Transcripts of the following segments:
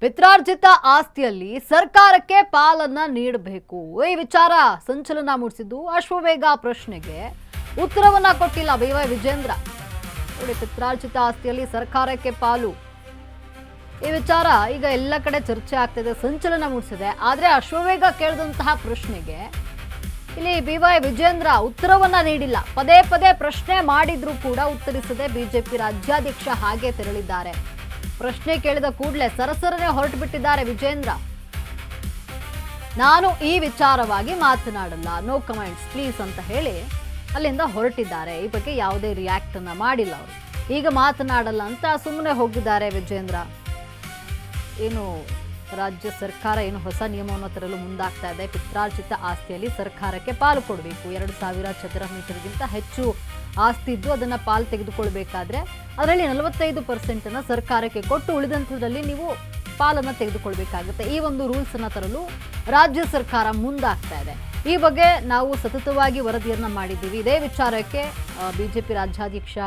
ಪಿತ್ರಾರ್ಜಿತ ಆಸ್ತಿಯಲ್ಲಿ ಸರ್ಕಾರಕ್ಕೆ ಪಾಲನ್ನ ನೀಡಬೇಕು ಈ ವಿಚಾರ ಸಂಚಲನ ಮೂಡಿಸಿದ್ದು ಅಶ್ವವೇಗ ಪ್ರಶ್ನೆಗೆ ಉತ್ತರವನ್ನ ಕೊಟ್ಟಿಲ್ಲ ಬಿವೈ ವಿಜೇಂದ್ರ. ನೋಡಿ, ಪಿತ್ರಾರ್ಜಿತ ಆಸ್ತಿಯಲ್ಲಿ ಸರ್ಕಾರಕ್ಕೆ ಪಾಲು ಈ ವಿಚಾರ ಈಗ ಎಲ್ಲ ಕಡೆ ಚರ್ಚೆ ಆಗ್ತಿದೆ, ಸಂಚಲನ ಮೂಡಿಸಿದೆ. ಆದ್ರೆ ಅಶ್ವವೇಗ ಕೇಳಿದಂತಹ ಪ್ರಶ್ನೆಗೆ ಇಲ್ಲಿ ಬಿವೈ ವಿಜೇಂದ್ರ ಉತ್ತರವನ್ನ ನೀಡಿಲ್ಲ. ಪದೇ ಪದೇ ಪ್ರಶ್ನೆ ಮಾಡಿದ್ರೂ ಕೂಡ ಉತ್ತರಿಸದೆ ಬಿಜೆಪಿ ರಾಜ್ಯಾಧ್ಯಕ್ಷ ಹಾಗೆ ತೆರಳಿದ್ದಾರೆ. ಪ್ರಶ್ನೆ ಕೇಳಿದ ಕೂಡಲೇ ಸರಸರನೆ ಹೊರಟು ಬಿಟ್ಟಿದ್ದಾರೆ ವಿಜೇಂದ್ರ. ನಾನು ಈ ವಿಚಾರವಾಗಿ ಮಾತನಾಡಲ್ಲ, ನೋ ಕಮೆಂಟ್ಸ್ ಪ್ಲೀಸ್ ಅಂತ ಹೇಳಿ ಅಲ್ಲಿಂದ ಹೊರಟಿದ್ದಾರೆ. ಈ ಬಗ್ಗೆ ಯಾವುದೇ ರಿಯಾಕ್ಟ್ ಅನ್ನ ಮಾಡಿಲ್ಲ ಅವರು. ಈಗ ಮಾತನಾಡಲ್ಲ ಅಂತ ಸುಮ್ಮನೆ ಹೋಗಿದ್ದಾರೆ ವಿಜೇಂದ್ರ. ಏನು ರಾಜ್ಯ ಸರ್ಕಾರ ಏನು ಹೊಸ ನಿಯಮವನ್ನು ತರಲು ಮುಂದಾಗ್ತಾ ಇದೆ. ಪಿತ್ರಾರ್ಜಿತ ಆಸ್ತಿಯಲ್ಲಿ ಸರ್ಕಾರಕ್ಕೆ ಪಾಲು ಕೊಡಬೇಕು. 2000 ಚದರ ಮೀಟರ್ಗಿಂತ ಹೆಚ್ಚು ಆಸ್ತಿ ಇದ್ದು ಅದನ್ನು ಪಾಲು ತೆಗೆದುಕೊಳ್ಬೇಕಾದ್ರೆ ಅದರಲ್ಲಿ 45% ಸರ್ಕಾರಕ್ಕೆ ಕೊಟ್ಟು ಉಳಿದಂಥದ್ರಲ್ಲಿ ನೀವು ಪಾಲನ್ನು ತೆಗೆದುಕೊಳ್ಬೇಕಾಗುತ್ತೆ. ಈ ಒಂದು ರೂಲ್ಸ್ ಅನ್ನು ತರಲು ರಾಜ್ಯ ಸರ್ಕಾರ ಮುಂದಾಗ್ತಾ ಇದೆ. ಈ ಬಗ್ಗೆ ನಾವು ಸತತವಾಗಿ ವರದಿಯನ್ನ ಮಾಡಿದ್ದೀವಿ. ಇದೇ ವಿಚಾರಕ್ಕೆ ಬಿಜೆಪಿ ರಾಜ್ಯಾಧ್ಯಕ್ಷ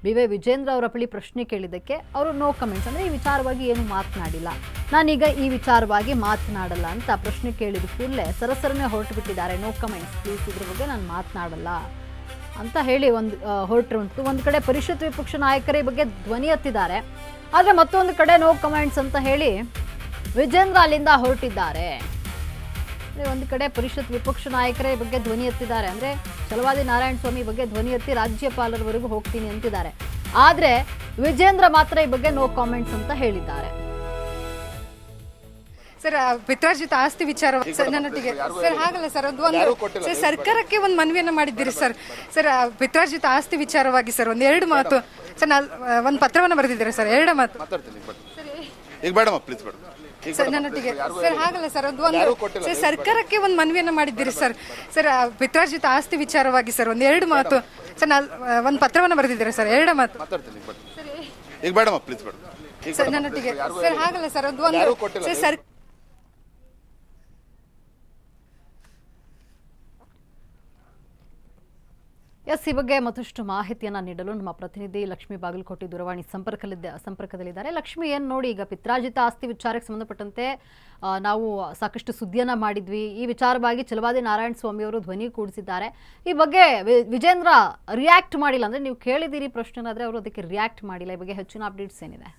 ಬಿವೈ ವಿಜೇಂದ್ರ ಅವರ ಬಳಿ ಪ್ರಶ್ನೆ ಕೇಳಿದ್ದಕ್ಕೆ ಅವರು ನೋ ಕಮೆಂಟ್ಸ್, ಅಂದರೆ ಈ ವಿಚಾರವಾಗಿ ಏನು ಮಾತನಾಡಿಲ್ಲ, ನಾನೀಗ ಈ ವಿಚಾರವಾಗಿ ಮಾತನಾಡಲ್ಲ ಅಂತ ಪ್ರಶ್ನೆ ಕೇಳಿದ ಕೂಡಲೇ ಸರಸರನೆ ಹೊರಟು ಬಿಟ್ಟಿದ್ದಾರೆ. ನೋ ಕಮೆಂಟ್ಸ್ ಪ್ಲೀಸ್, ಇದ್ರ ಬಗ್ಗೆ ನಾನು ಮಾತನಾಡಲ್ಲ ಅಂತ ಹೇಳಿ ಹೊರಟಿರುವಂಥದ್ದು. ಒಂದು ಕಡೆ ಪರಿಷತ್ ವಿಪಕ್ಷ ನಾಯಕರ ಈ ಬಗ್ಗೆ ಧ್ವನಿ ಎತ್ತಿದ್ದಾರೆ, ಆದರೆ ಮತ್ತೊಂದು ಕಡೆ ನೋ ಕಮೆಂಟ್ಸ್ ಅಂತ ಹೇಳಿ ವಿಜೇಂದ್ರ ಅಲ್ಲಿಂದ ಹೊರಟಿದ್ದಾರೆ. ಒಂದು ಕಡೆ ಪರಿಷತ್ ವಿಪಕ್ಷ ನಾಯಕರೇ ಈ ಬಗ್ಗೆ ಧ್ವನಿ ಎತ್ತಿದ್ದಾರೆ, ಅಂದರೆ ಛಲವಾದಿ ನಾರಾಯಣ ಸ್ವಾಮಿ ಬಗ್ಗೆ ಧ್ವನಿ ಎತ್ತಿ ರಾಜ್ಯಪಾಲರವರೆಗೂ ಹೋಗ್ತೀನಿ ಅಂತಿದ್ದಾರೆ. ಆದರೆ ವಿಜೇಂದ್ರ ಮಾತ್ರ ಈ ಬಗ್ಗೆ ನೋ ಕಾಮೆಂಟ್ಸ್ ಅಂತ ಹೇಳಿದ್ದಾರೆ. ಸರ್, ಪಿತ್ರಾರ್ಜಿತ ಆಸ್ತಿ ವಿಚಾರ ಸರ್ ನನ್ನೊಟ್ಟಿಗೆ ಸರ್ ಹಾಗಲ್ಲ ಸರ್, ಸರ್ ಸರ್ಕಾರಕ್ಕೆ ಒಂದು ಮನವಿಯನ್ನ ಮಾಡಿದ್ದೀರಿ ಸರ್. ಸರ್, ಪಿತ್ರಾರ್ಜಿತ ಆಸ್ತಿ ವಿಚಾರವಾಗಿ ಸರ್ ಒಂದು 2 ಮಾತು ಸರ್, ಒಂದು ಪತ್ರವನ್ನು ಬರೆದಿದ್ದೀರಿ ಸರ್. 2 ಮಾತು ಸರ್ ನನ್ನೊಟ್ಟಿಗೆ ಸರ್ ಹಾಗಲ್ಲ ಸರ್, ಸರ್ ಸರ್ಕಾರಕ್ಕೆ ಒಂದು ಮನವಿಯನ್ನ ಮಾಡಿದ್ದೀರಿ ಸರ್. ಸರ್, ಪಿತ್ರಾರ್ಜಿತ ಆಸ್ತಿ ವಿಚಾರವಾಗಿ ಸರ್ ಒಂದು 2 ಮಾತು ಸರ್, ಒಂದು ಪತ್ರವನ್ನು ಬರೆದಿದ್ದೀರಿ ಸರ್. 2 ಮಾತು ಸರ್ ನನ್ನೊಟ್ಟಿಗೆ ಸರ್ ಹಾಗಲ್ಲ ಸರ್, ಸರ್ ಈ ಬಗ್ಗೆ ಮತ್ತಷ್ಟು ಮಾಹಿತಿಯನ್ನು ನೀಡಲು ನಮ್ಮ ಪ್ರತಿನಿಧಿ ಲಕ್ಷ್ಮೀ ಬಾಗಲಕೋಟೆ ದೂರವಾಣಿ ಸಂಪರ್ಕದಲ್ಲಿದ್ದಾರೆ. ಲಕ್ಷ್ಮಿ, ಏನು ನೋಡಿ, ಈಗ ಪಿತ್ರಾರ್ಜಿತ ಆಸ್ತಿ ವಿಚಾರಕ್ಕೆ ಸಂಬಂಧಪಟ್ಟಂತೆ ನಾವು ಸಾಕಷ್ಟು ಸುದ್ದಿಯನ್ನ ಮಾಡಿದ್ವಿ. ಈ ವಿಚಾರವಾಗಿ ಛಲವಾದಿ ನಾರಾಯಣ ಸ್ವಾಮಿ ಅವರು ಧ್ವನಿ ಕೂಡಿಸಿದ್ದಾರೆ. ಈ ಬಗ್ಗೆ ವಿಜೇಂದ್ರ ರಿಯಾಕ್ಟ್ ಮಾಡಿಲ್ಲ, ಅಂದರೆ ನೀವು ಕೇಳಿದ್ದೀರಿ ಪ್ರಶ್ನೆನಾದರೆ ಅವರು ಅದಕ್ಕೆ ರಿಯಾಕ್ಟ್ ಮಾಡಿಲ್ಲ. ಈ ಬಗ್ಗೆ ಹೆಚ್ಚಿನ ಅಪ್ಡೇಟ್ಸ್ ಏನಿದೆ?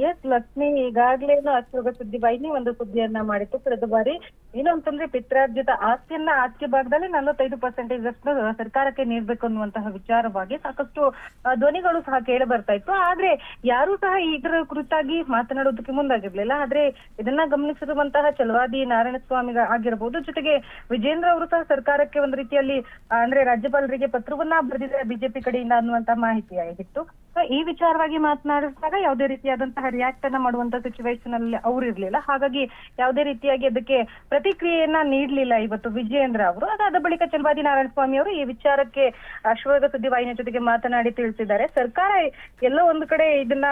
ಎಸ್ ಲಕ್ಷ್ಮಿ, ಈಗಾಗ್ಲೇನು ಅಶ್ವಗ ಸುದ್ದಿ ವಾಹಿನಿ ಒಂದು ಸುದ್ದಿಯನ್ನ ಮಾಡಿತ್ತು ಕಳೆದ ಬಾರಿ. ಏನು ಅಂತಂದ್ರೆ ಪಿತ್ರಾರ್ಜಿತ ಆಸ್ತಿಯನ್ನ ಆಸ್ತಿ ಭಾಗದಲ್ಲಿ 45% ಅಷ್ಟು ಸರ್ಕಾರಕ್ಕೆ ನೀಡಬೇಕು ಅನ್ನುವಂತಹ ವಿಚಾರವಾಗಿ ಸಾಕಷ್ಟು ಧ್ವನಿಗಳು ಸಹ ಕೇಳಿ ಬರ್ತಾ ಇತ್ತು. ಆದ್ರೆ ಯಾರು ಸಹ ಇದರ ಕುರಿತಾಗಿ ಮಾತನಾಡೋದಕ್ಕೆ ಮುಂದಾಗಿರ್ಲಿಲ್ಲ. ಆದ್ರೆ ಇದನ್ನ ಗಮನಿಸಿರುವಂತಹ ಛಲವಾದಿ ನಾರಾಯಣ ಸ್ವಾಮಿ ಆಗಿರಬಹುದು, ಜೊತೆಗೆ ವಿಜೇಂದ್ರ ಅವರು ಸಹ ಸರ್ಕಾರಕ್ಕೆ ಒಂದು ರೀತಿಯಲ್ಲಿ ಅಂದ್ರೆ ರಾಜ್ಯಪಾಲರಿಗೆ ಪತ್ರವನ್ನ ಬರೆದಿದ್ದಾರೆ ಬಿಜೆಪಿ ಕಡೆಯಿಂದ ಅನ್ನುವಂತಹ ಮಾಹಿತಿ ಆಗಿತ್ತು. ಈ ವಿಚಾರವಾಗಿ ಮಾತನಾಡಿದಾಗ ಯಾವುದೇ ರೀತಿಯಾದಂತಹ ರಿಯಾಕ್ಟ್ ಅನ್ನ ಮಾಡುವಂತ ಸಿಚುವೇಶನ್ ಅಲ್ಲಿ ಅವ್ರು ಇರ್ಲಿಲ್ಲ. ಹಾಗಾಗಿ ಯಾವುದೇ ರೀತಿಯಾಗಿ ಅದಕ್ಕೆ ಪ್ರತಿಕ್ರಿಯೆಯನ್ನ ನೀಡ್ಲಿಲ್ಲ ಇವತ್ತು ವಿಜೇಂದ್ರ ಅವರು. ಅದಾದ ಬಳಿಕ ಛಲವಾದಿ ನಾರಾಯಣ ಸ್ವಾಮಿ ಅವರು ಈ ವಿಚಾರಕ್ಕೆ ಅಶ್ವವೇಗ ಸುದ್ದಿವಾಹಿನಿಯ ಜೊತೆಗೆ ಮಾತನಾಡಿ ತಿಳಿಸಿದ್ದಾರೆ. ಸರ್ಕಾರ ಎಲ್ಲೋ ಒಂದು ಕಡೆ ಇದನ್ನ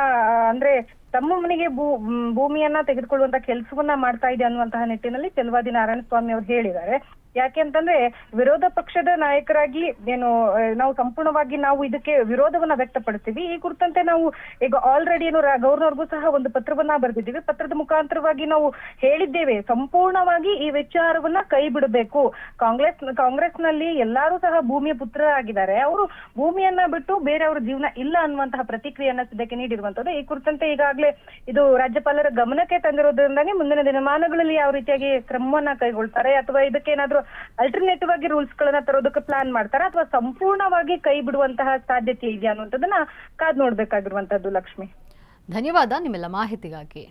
ಅಂದ್ರೆ ತಮ್ಮ ಮನೆಗೆ ಭೂಮಿಯನ್ನ ತೆಗೆದುಕೊಳ್ಳುವಂತ ಕೆಲಸವನ್ನ ಮಾಡ್ತಾ ಇದೆ ಅನ್ನುವಂತಹ ನಿಟ್ಟಿನಲ್ಲಿ ಛಲವಾದಿ ನಾರಾಯಣ ಸ್ವಾಮಿ ಅವರು ಹೇಳಿದ್ದಾರೆ. ಯಾಕೆ ಅಂತಂದ್ರೆ ವಿರೋಧ ಪಕ್ಷದ ನಾಯಕರಾಗಿ ನಾವು ಸಂಪೂರ್ಣವಾಗಿ ನಾವು ಇದಕ್ಕೆ ವಿರೋಧವನ್ನ ವ್ಯಕ್ತಪಡಿಸ್ತೀವಿ. ಈ ಕುರಿತಂತೆ ನಾವು ಈಗ ಆಲ್ರೆಡಿ ಗವರ್ನರ್ಗೂ ಸಹ ಒಂದು ಪತ್ರವನ್ನ ಬರೆದಿದ್ದೀವಿ. ಪತ್ರದ ಮುಖಾಂತರವಾಗಿ ನಾವು ಹೇಳಿದ್ದೇವೆ, ಸಂಪೂರ್ಣವಾಗಿ ಈ ವಿಚಾರವನ್ನ ಕೈ ಬಿಡಬೇಕು. ಕಾಂಗ್ರೆಸ್ ನಲ್ಲಿ ಎಲ್ಲರೂ ಸಹ ಭೂಮಿಯ ಪುತ್ರರಾಗಿದ್ದಾರೆ, ಅವರು ಭೂಮಿಯನ್ನ ಬಿಟ್ಟು ಬೇರೆಯವರ ಜೀವನ ಇಲ್ಲ ಅನ್ನುವಂತಹ ಪ್ರತಿಕ್ರಿಯೆಯನ್ನ ಸದ್ಯಕ್ಕೆ ನೀಡಿರುವಂತದ್ದು. ಈ ಕುರಿತಂತೆ ಈಗಾಗಲೇ ಇದು ರಾಜ್ಯಪಾಲರ ಗಮನಕ್ಕೆ ತಂದಿರೋದ್ರಿಂದಾಗಿ ಮುಂದಿನ ದಿನಮಾನಗಳಲ್ಲಿ ಯಾವ ರೀತಿಯಾಗಿ ಕ್ರಮವನ್ನ ಕೈಗೊಳ್ತಾರೆ, ಅಥವಾ ಇದಕ್ಕೇನಾದ್ರೂ ಅಲ್ಟರ್ನೇಟಿವ್ ಆಗಿ ರೂಲ್ಸ್ ಗಳನ್ನ ತರೋದಕ್ಕೆ ಪ್ಲಾನ್ ಮಾಡ್ತಾರೆ, ಅಥವಾ ಸಂಪೂರ್ಣವಾಗಿ ಕೈ ಬಿಡುವಂತಹ ಸಾಧ್ಯತೆ ಇದೆಯಾ ಅನ್ನುವಂಥದ್ದನ್ನ ಕಾದ್ ನೋಡ್ಬೇಕಾಗಿರುವಂತದ್ದು. ಲಕ್ಷ್ಮಿ, ಧನ್ಯವಾದ ನಿಮ್ಮೆಲ್ಲ ಮಾಹಿತಿಗಾಗಿ.